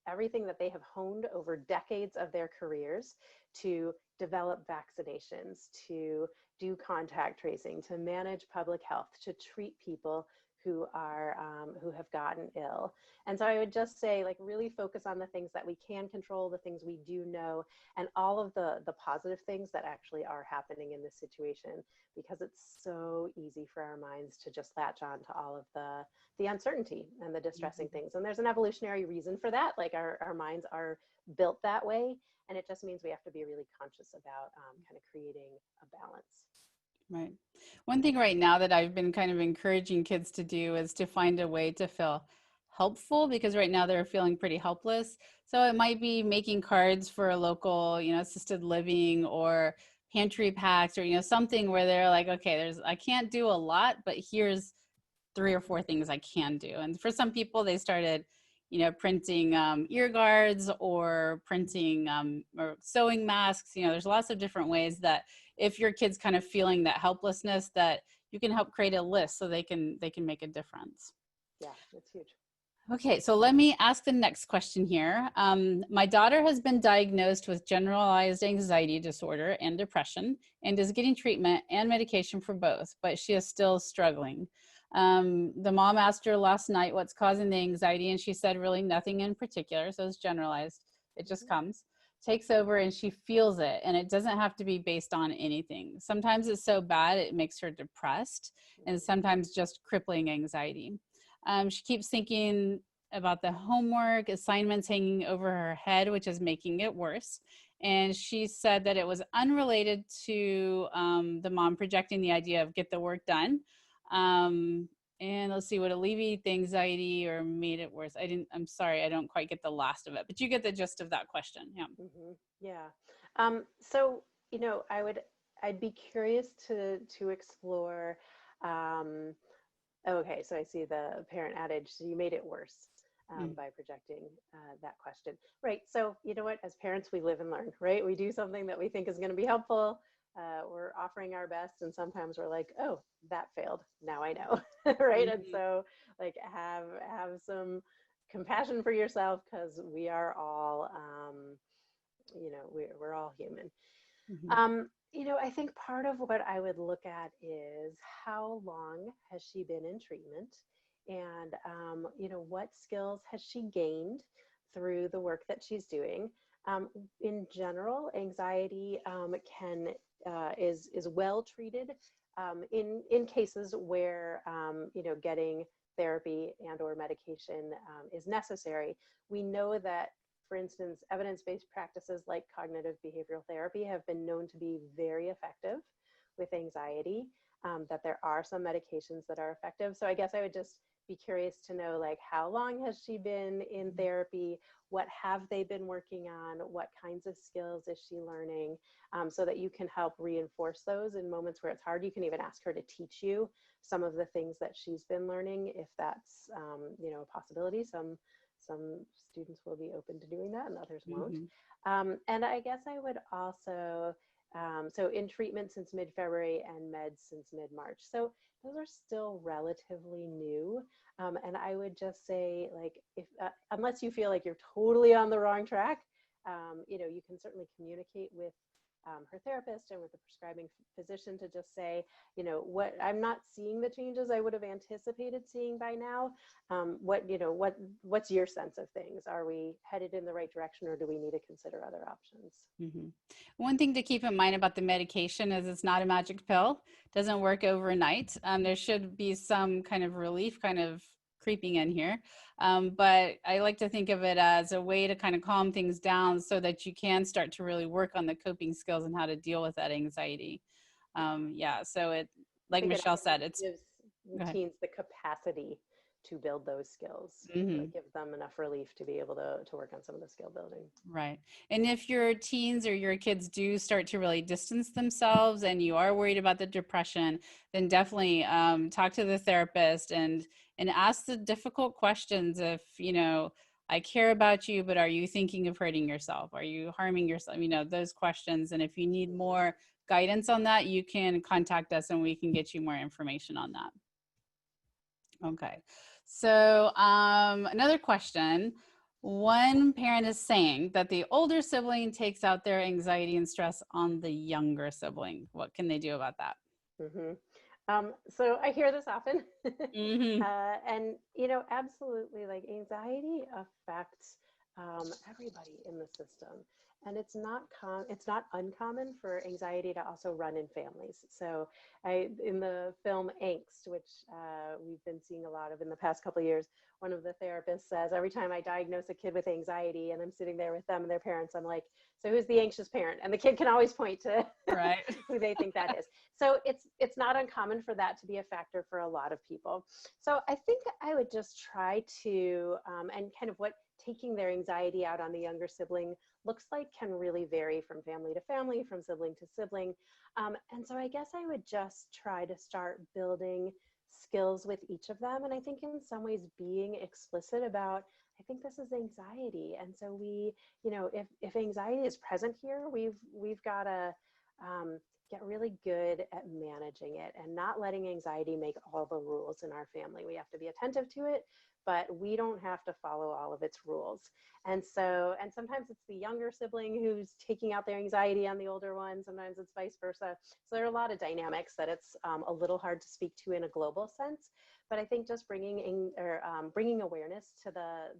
everything that they have honed over decades of their careers to develop vaccinations, to do contact tracing, to manage public health, to treat people who have gotten ill. And so I would just say, like, really focus on the things that we can control, the things we do know, and all of the positive things that actually are happening in this situation, because it's so easy for our minds to just latch on to all of the uncertainty and the distressing Mhm. things. And there's an evolutionary reason for that. Like our minds are built that way. And it just means we have to be really conscious about kind of creating a balance. Right. One thing right now that I've been kind of encouraging kids to do is to find a way to feel helpful because right now they're feeling pretty helpless. So it might be making cards for a local, assisted living or pantry packs or, something where they're like, okay, I can't do a lot, but here's 3 or 4 things I can do. And for some people, they started, printing ear guards or printing or sewing masks. There's lots of different ways that if your kid's kind of feeling that helplessness, that you can help create a list so they can make a difference. Yeah, it's huge. Okay, so let me ask the next question here. My daughter has been diagnosed with generalized anxiety disorder and depression and is getting treatment and medication for both, but she is still struggling. The mom asked her last night what's causing the anxiety, and she said really nothing in particular, so it's generalized. It just Mhm. comes. takes over and she feels it, and it doesn't have to be based on anything. Sometimes it's so bad it makes her depressed, and sometimes just crippling anxiety. She keeps thinking about the homework assignments hanging over her head, which is making it worse. And she said that it was unrelated to the mom projecting the idea of get the work done. And let's see, what alleviated the anxiety or made it worse. I'm sorry, I don't quite get the last of it, but you get the gist of that question. Yeah. Yeah. So, I'd be curious to explore. Okay, so I see the parent adage, so you made it worse by projecting that question. Right. So, you know what? As parents, we live and learn, right? We do something that we think is going to be helpful. We're offering our best, and sometimes we're like, "Oh, that failed. Now I know," right? And so, like, have some compassion for yourself, because we are all, we're all human. I think part of what I would look at is how long has she been in treatment, and what skills has she gained through the work that she's doing. In general, anxiety can is well treated in cases where getting therapy and or medication is necessary. We know that, for instance, evidence-based practices like cognitive behavioral therapy have been known to be very effective with anxiety, that there are some medications that are effective. So I guess I would just be curious to know, like, how long has she been in therapy? What have they been working on? What kinds of skills is she learning? So that you can help reinforce those in moments where it's hard. You can even ask her to teach you some of the things that she's been learning, if that's a possibility. Some students will be open to doing that and others won't. And I guess I would also, so in treatment since mid-February and meds since mid-March. So those are still relatively new. And I would just say, like, if unless you feel like you're totally on the wrong track, you can certainly communicate with her therapist and with the prescribing physician to just say, what, I'm not seeing the changes I would have anticipated seeing by now. What's your sense of things? Are we headed in the right direction, or do we need to consider other options? One thing to keep in mind about the medication is it's not a magic pill. It doesn't work overnight. There should be some kind of relief kind of creeping in here. But I like to think of it as a way to kind of calm things down so that you can start to really work on the coping skills and how to deal with that anxiety. So it, like Michelle said, it's, gives teens the capacity to build those skills. So it gives them enough relief to be able to work on some of the skill building. Right. And if your teens or your kids do start to really distance themselves and you are worried about the depression, then definitely talk to the therapist and ask the difficult questions. If, I care about you, but are you thinking of hurting yourself? Are you harming yourself? Those questions. And if you need more guidance on that, you can contact us and we can get you more information on that. Okay. So another question. One parent is saying that the older sibling takes out their anxiety and stress on the younger sibling. What can they do about that? So I hear this often. And, absolutely, like, anxiety affects everybody in the system. And it's not uncommon for anxiety to also run in families. So in the film Angst, which we've been seeing a lot of in the past couple of years, one of the therapists says, every time I diagnose a kid with anxiety and I'm sitting there with them and their parents, I'm like, so who's the anxious parent? And the kid can always point to who they think that is. So it's not uncommon for that to be a factor for a lot of people. So I think I would just try to, and kind of what taking their anxiety out on the younger sibling looks like can really vary from family to family, from sibling to sibling. And so I guess I would just try to start building skills with each of them. And I think in some ways being explicit about, I think this is anxiety. And so we, if anxiety is present here, we've got to get really good at managing it and not letting anxiety make all the rules in our family. We have to be attentive to it, but we don't have to follow all of its rules. And sometimes it's the younger sibling who's taking out their anxiety on the older one. Sometimes it's vice versa. So there are a lot of dynamics that it's a little hard to speak to in a global sense. But I think just bringing awareness to the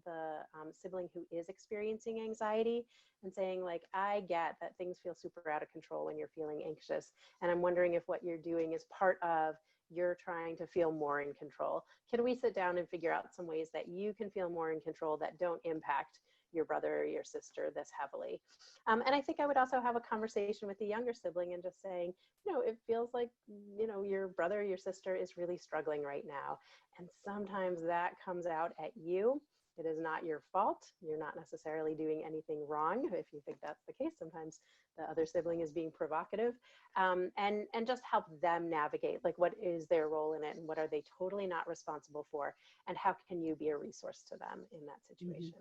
sibling who is experiencing anxiety and saying like, I get that things feel super out of control when you're feeling anxious. And I'm wondering if what you're doing is part of you're trying to feel more in control. Can we sit down and figure out some ways that you can feel more in control that don't impact your brother or your sister this heavily? And I think I would also have a conversation with the younger sibling and just saying, it feels like, your brother or your sister is really struggling right now. And sometimes that comes out at you. It is not your fault. You're not necessarily doing anything wrong. If you think that's the case, sometimes the other sibling is being provocative, and just help them navigate, like, what is their role in it and what are they totally not responsible for, and how can you be a resource to them in that situation?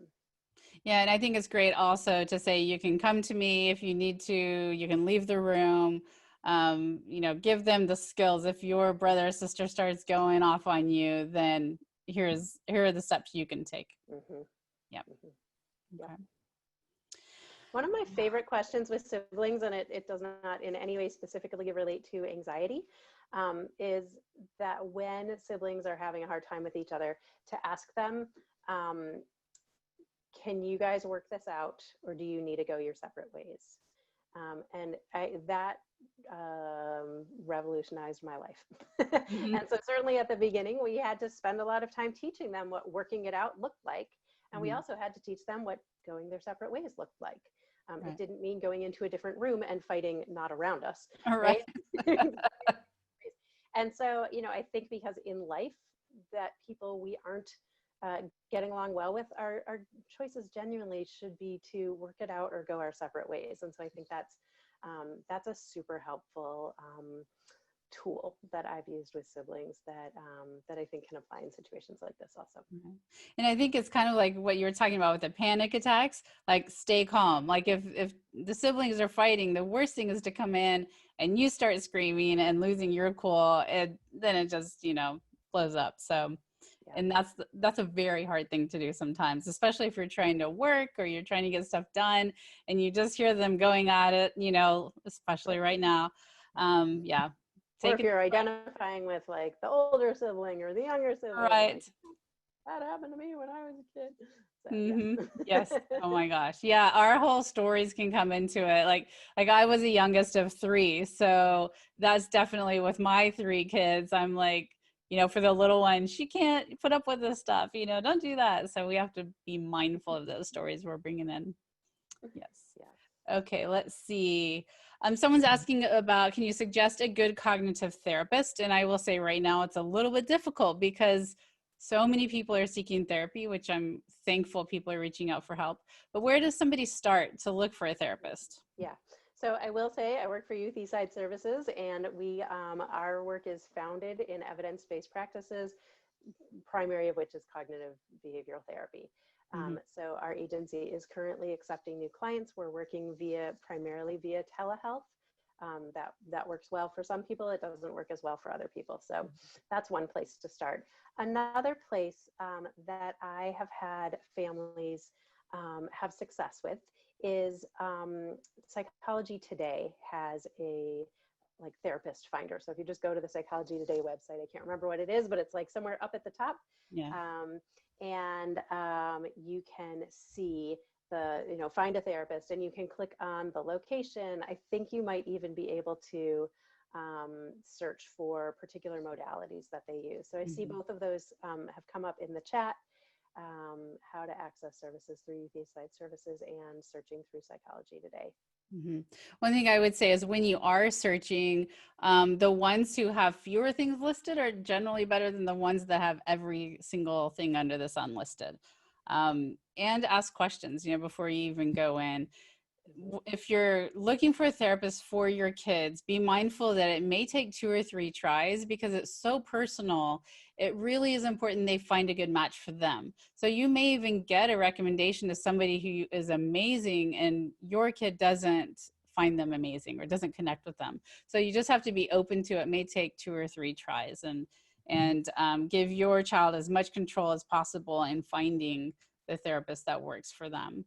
Yeah, and I think it's great also to say you can come to me if you need to, you can leave the room, give them the skills. If your brother or sister starts going off on you, then here are the steps you can take. Mm-hmm. Yep. Mm-hmm. Okay. Yep. One of my favorite questions with siblings, and it does not in any way specifically relate to anxiety, is that when siblings are having a hard time with each other, to ask them, can you guys work this out, or do you need to go your separate ways? And that revolutionized my life. Mm-hmm. And so certainly at the beginning, we had to spend a lot of time teaching them what working it out looked like. And we also had to teach them what going their separate ways looked like. Right. It didn't mean going into a different room and fighting not around us, All right? right. And so, I think because in life that people we aren't getting along well with, our choices genuinely should be to work it out or go our separate ways. And so I think that's a super helpful tool that I've used with siblings that I think can apply in situations like this also. And I think it's kind of like what you were talking about with the panic attacks, like stay calm. Like if the siblings are fighting, the worst thing is to come in and you start screaming and losing your cool, and then it just, blows up. So, Yeah. and that's a very hard thing to do sometimes, especially if you're trying to work or you're trying to get stuff done and you just hear them going at it, especially right now. Yeah. Or if you're identifying with like the older sibling or the younger sibling, right. like, that happened to me when I was a kid. So, Mm-hmm. yeah. Yes. Oh my gosh. Yeah. Our whole stories can come into it. Like I was the youngest of three. So that's definitely with my three kids. I'm like, for the little one, she can't put up with this stuff, don't do that. So we have to be mindful of those stories we're bringing in. Yes. Yeah. Okay. Let's see. Someone's asking about, can you suggest a good cognitive therapist? And I will say right now, it's a little bit difficult because so many people are seeking therapy, which I'm thankful people are reaching out for help. But where does somebody start to look for a therapist? Yeah. So I will say I work for Youth Eastside Services, and our work is founded in evidence-based practices, primary of which is cognitive behavioral therapy. So our agency is currently accepting new clients. We're working primarily via telehealth. That works well for some people. It doesn't work as well for other people. So that's one place to start. Another place that I have had families have success with is Psychology Today has a therapist finder. So if you just go to the Psychology Today website, I can't remember what it is, but it's like somewhere up at the top. Yeah. And you can see find a therapist, and you can click on the location. I think you might even be able to search for particular modalities that they use. So I see both of those have come up in the chat. How to access services through Youth Eastside Services and searching through Psychology Today. One thing I would say is when you are searching, the ones who have fewer things listed are generally better than the ones that have every single thing under the sun listed. And ask questions, before you even go in. If you're looking for a therapist for your kids, be mindful that it may take 2 or 3 tries because it's so personal. It really is important they find a good match for them. So you may even get a recommendation to somebody who is amazing and your kid doesn't find them amazing or doesn't connect with them. So you just have to be open to it. It may take 2 or 3 tries and give your child as much control as possible in finding the therapist that works for them.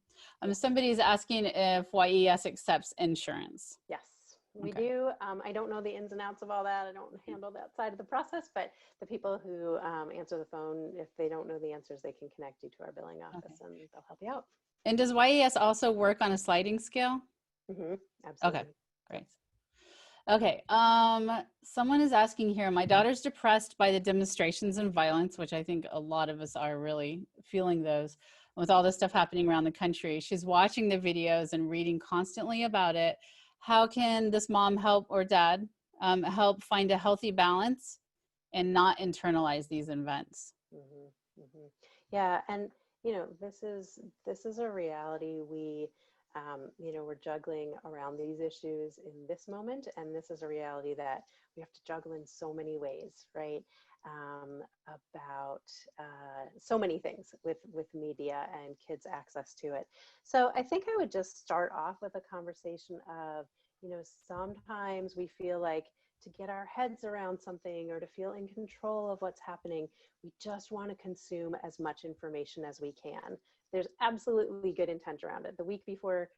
Somebody's asking if YES accepts insurance. Yes, We Okay. do. I don't know the ins and outs of all that. I don't handle that side of the process, but the people who answer the phone, if they don't know the answers, they can connect you to our billing Okay. office and they'll help you out. And does YES also work on a sliding scale? Hmm. Okay, Absolutely. great. Okay. Someone is asking here, my daughter's depressed by the demonstrations and violence, which I think a lot of us are really feeling those with all this stuff happening around the country. She's watching the videos and reading constantly about it. How can this mom help, or dad help find a healthy balance and not internalize these events? Hmm. Hmm. Yeah, and this is a reality. We're juggling around these issues in this moment, and this is a reality that we have to juggle in so many ways, right? About so many things with media and kids' access to it. So I think I would just start off with a conversation of, sometimes we feel like to get our heads around something or to feel in control of what's happening, we just want to consume as much information as we can. There's absolutely good intent around it. The week before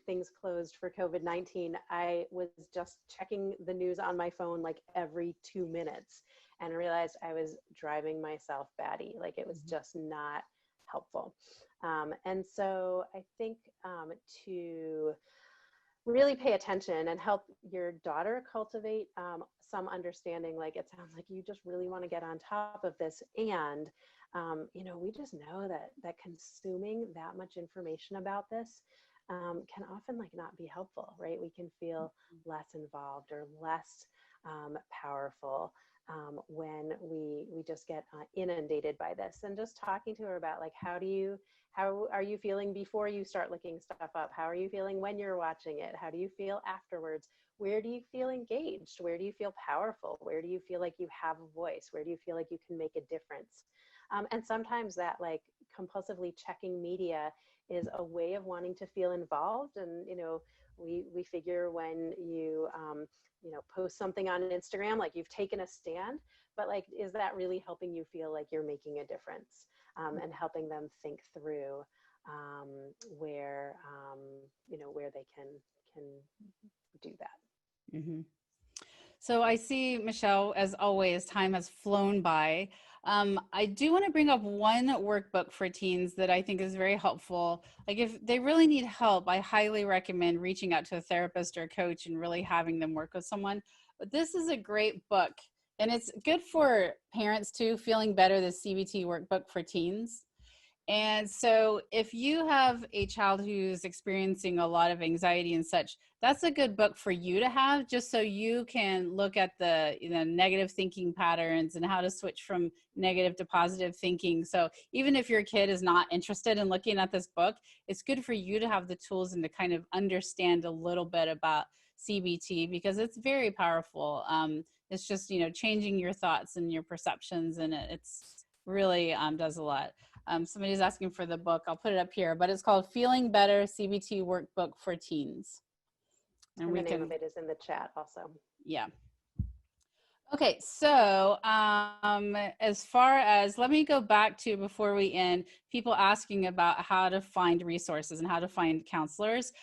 things closed for COVID-19, I was just checking the news on my phone like every 2 minutes and realized I was driving myself batty. Like it was just not helpful. And so I think to really pay attention and help your daughter cultivate some understanding. Like it sounds like you just really want to get on top of this, and we just know that consuming that much information about this can often like not be helpful, right? We can feel less involved or less powerful when we just get inundated by this. And just talking to her about like, how are you feeling before you start looking stuff up? How are you feeling when you're watching it? How do you feel afterwards? Where do you feel engaged? Where do you feel powerful? Where do you feel like you have a voice? Where do you feel like you can make a difference? And sometimes that like compulsively checking media is a way of wanting to feel involved. And, we figure when you post something on Instagram, like you've taken a stand, but like, is that really helping you feel like you're making a difference? And helping them think through where where they can do that. Mm-hmm. So I see, Michelle, as always, time has flown by. I do want to bring up one workbook for teens that I think is very helpful. Like if they really need help, I highly recommend reaching out to a therapist or a coach and really having them work with someone. But this is a great book, and it's good for parents too, feeling better, the CBT workbook for teens. And so if you have a child who's experiencing a lot of anxiety and such, that's a good book for you to have, just so you can look at the negative thinking patterns and how to switch from negative to positive thinking. So even if your kid is not interested in looking at this book, it's good for you to have the tools and to kind of understand a little bit about CBT, because it's very powerful. It's just, changing your thoughts and your perceptions, and it's really does a lot. Somebody's asking for the book. I'll put it up here, but it's called Feeling Better CBT Workbook for Teens. And the name of it is in the chat also. Yeah. Okay, so as far as, let me go back to before we end, people asking about how to find resources and how to find counselors.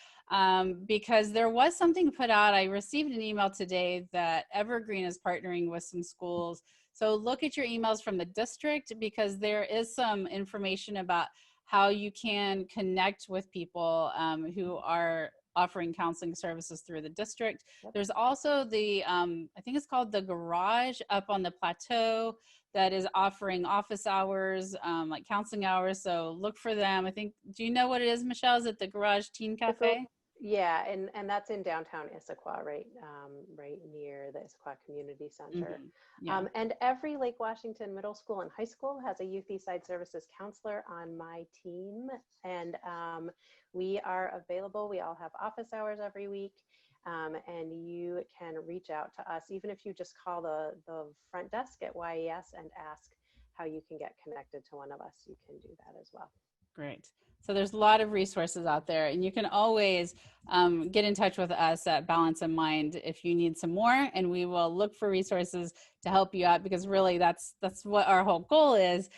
Because there was something put out. I received an email today that Evergreen is partnering with some schools. So look at your emails from the district, because there is some information about how you can connect with people who are offering counseling services through the district. Yep. There's also the, I think it's called the Garage up on the plateau, that is offering office hours, like counseling hours. So look for them. I think, do you know what it is, Michelle? Is it the Garage Teen Cafe? Yeah, and that's in downtown Issaquah, right near the Issaquah Community Center. Mm-hmm. Yeah. And every Lake Washington middle school and high school has a Youth Eastside Services counselor on my team, and we are available. We all have office hours every week, and you can reach out to us, even if you just call the front desk at YES and ask how you can get connected to one of us. You can do that as well. Great. So there's a lot of resources out there, and you can always get in touch with us at Balance in Mind if you need some more, and we will look for resources to help you out, because really that's what our whole goal is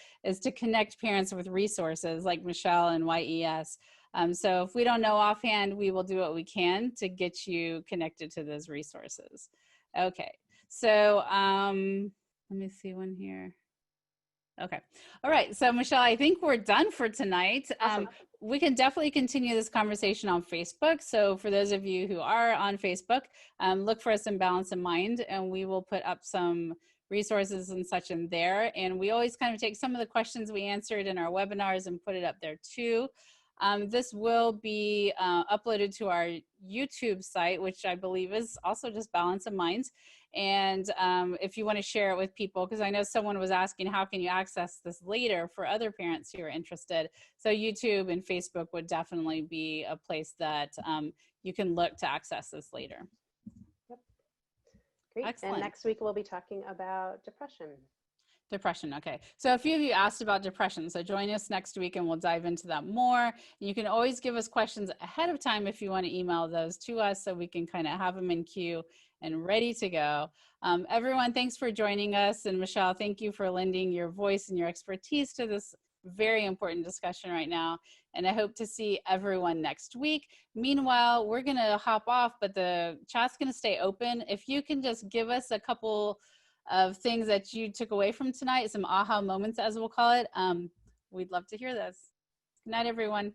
to connect parents with resources like Michelle and YES. So if we don't know offhand, we will do what we can to get you connected to those resources. Okay, so let me see one here. Okay. All right. So, Michelle, I think we're done for tonight. Awesome. We can definitely continue this conversation on Facebook. So, for those of you who are on Facebook, look for us in Balance in Mind, and we will put up some resources and such in there. And we always kind of take some of the questions we answered in our webinars and put it up there too. This will be uploaded to our YouTube site, which I believe is also just Balance in Mind. And if you want to share it with people, because I know someone was asking, how can you access this later for other parents who are interested? So YouTube and Facebook would definitely be a place that you can look to access this later. Yep. Great. Excellent. And next week we'll be talking about depression. Depression. Okay. So a few of you asked about depression. So join us next week and we'll dive into that more. You can always give us questions ahead of time if you want to email those to us so we can kind of have them in queue and ready to go. Everyone, thanks for joining us. And Michelle, thank you for lending your voice and your expertise to this very important discussion right now. And I hope to see everyone next week. Meanwhile, we're going to hop off, but the chat's going to stay open. If you can just give us a couple of things that you took away from tonight, some aha moments, as we'll call it, we'd love to hear those. Good night, everyone.